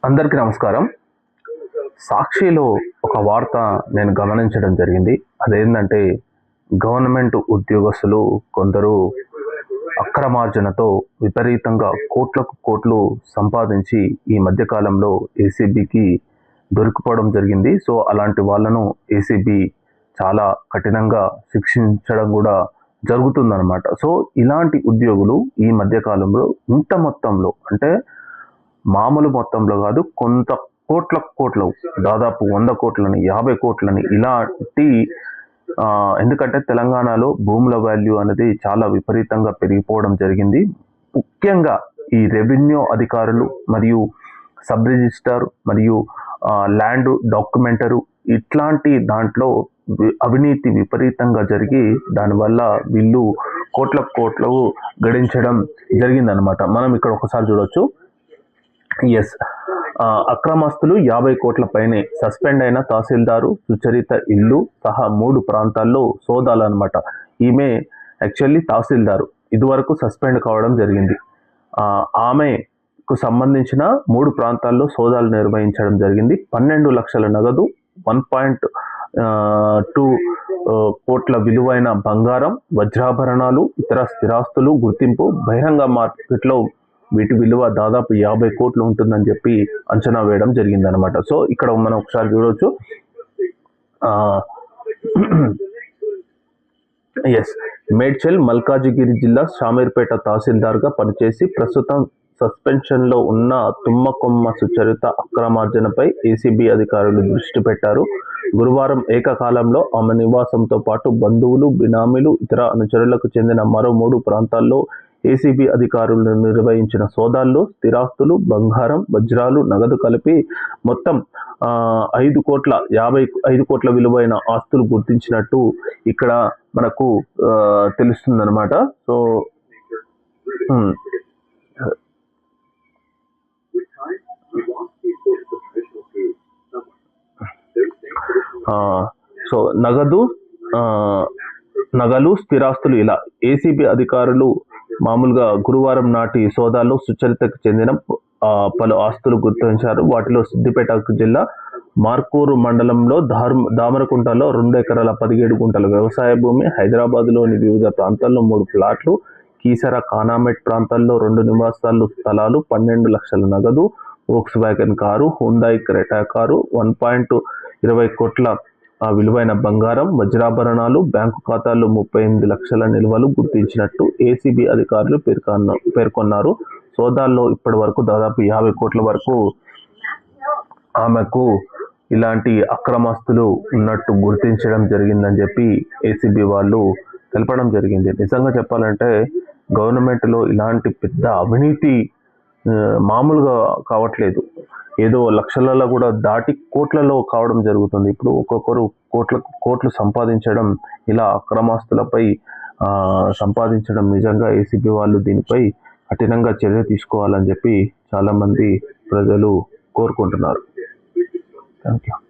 అందరికీ నమస్కారం. సాక్షిలో ఒక వార్త నేను గమనించడం జరిగింది. అదేంటంటే గవర్నమెంట్ ఉద్యోగస్తులు కొందరు అక్రమార్జనతో విపరీతంగా కోట్లకు కోట్లు సంపాదించి ఈ మధ్యకాలంలో ఏసీబీకి దొరికిపోవడం జరిగింది. సో అలాంటి వాళ్ళను ఏసీబీ చాలా కఠినంగా శిక్షించడం కూడా జరుగుతుందన్నమాట. సో ఇలాంటి ఉద్యోగులు ఈ మధ్యకాలంలో ఇంత మొత్తంలో, అంటే మామూలు మొత్తంలో కాదు, కొంత కోట్లు, దాదాపు 100 కోట్లని 50 కోట్లని ఇలాంటి ఎందుకంటే తెలంగాణలో భూముల వాల్యూ అనేది చాలా విపరీతంగా పెరిగిపోవడం జరిగింది. ముఖ్యంగా ఈ రెవెన్యూ అధికారులు మరియు సబ్ రిజిస్టర్ మరియు ల్యాండ్ డాక్యుమెంటరు ఇట్లాంటి దాంట్లో అవినీతి విపరీతంగా జరిగి దానివల్ల వీళ్ళు కోట్లు గడించడం జరిగిందనమాట. మనం ఇక్కడ ఒకసారి చూడొచ్చు. అక్రమస్తులు 50 కోట్ల పైనే, సస్పెండ్ అయిన తహసీల్దారు సుచరిత ఇల్లు సహా 3 ప్రాంతాల్లో సోదాలు అనమాట. ఈమె యాక్చువల్లీ తహసీల్దారు, ఇదివరకు సస్పెండ్ కావడం జరిగింది. ఆమెకు సంబంధించిన 3 ప్రాంతాల్లో సోదాలు నిర్వహించడం జరిగింది. 12 లక్షల నగదు, 1.2 కోట్ల విలువైన బంగారం, వజ్రాభరణాలు, ఇతర స్థిరాస్తులు గుర్తింపు. బహిరంగ మార్కెట్లో వీటి విలువ దాదాపు 50 కోట్లు ఉంటుందని చెప్పి అంచనా వేయడం జరిగిందనమాట. సో ఇక్కడ మనం ఒకసారి చూడవచ్చు. మేడ్చల్ మల్కాజిగిరి జిల్లా షామీర్పేట తహసీల్దార్గా పనిచేసి ప్రస్తుతం సస్పెన్షన్లో ఉన్న తుమ్మకొమ్మ సుచరిత అక్రమార్జనపై ఏసీబీ అధికారులు దృష్టి పెట్టారు. గురువారం ఏకకాలంలో ఆమె నివాసంతో పాటు బంధువులు, బినామీలు, ఇతర అనుచరులకు చెందిన మరో 3 ప్రాంతాల్లో ఏసీబీ అధికారులు నిర్వహించిన సోదాల్లో స్థిరాస్తులు, బంగారం, వజ్రాలు, నగదు కలిపి మొత్తం 5 కోట్ల విలువైన ఆస్తులు గుర్తించినట్టు ఇక్కడ మనకు తెలుస్తుందన్నమాట. సో నగలు, స్థిరాస్తులు ఇలా ఏసీబీ అధికారులు మామూలుగా గురువారం నాటి సోదాల్లో సుచరితకు చెందిన పలు ఆస్తులు గుర్తించారు. వాటిలో సిద్దిపేట జిల్లా మార్కూరు మండలంలో దామరకుంటలో 2 ఎకరాల 17 గుంటల వ్యవసాయ భూమి, హైదరాబాద్లోని వివిధ ప్రాంతాల్లో 3 ప్లాట్లు, కీసర, కానామెట్ ప్రాంతాల్లో 2 నివాసాలు స్థలాలు, 12 లక్షల నగదు, Volkswagen car, Hyundai Creta car, 1.20 కోట్ల విలువైన బంగారం, వజ్రాభరణాలు, బ్యాంకు ఖాతాల్లో 38 లక్షల నిల్వలు గుర్తించినట్టు ఏసీబీ అధికారులు పేర్కొన్నారు. సోదాల్లో ఇప్పటి వరకు దాదాపు 50 కోట్ల వరకు ఆమెకు ఇలాంటి అక్రమస్తులు ఉన్నట్టు గుర్తించడం జరిగిందని చెప్పి ఏసీబీ వాళ్ళు తెలపడం జరిగింది. నిజంగా చెప్పాలంటే గవర్నమెంట్లో ఇలాంటి పెద్ద అవినీతి మామూలుగా కావట్లేదు. ఏదో లక్షలలో కూడా దాటి కోట్లలో కావడం జరుగుతుంది. ఇప్పుడు ఒక్కొక్కరు కోట్లు సంపాదించడం, ఇలా అక్రమాస్తులపై సంపాదించడం, నిజంగా ఏసీబీ వాళ్ళు దీనిపై కఠినంగా చర్య తీసుకోవాలని చెప్పి చాలామంది ప్రజలు కోరుకుంటున్నారు. Thank you.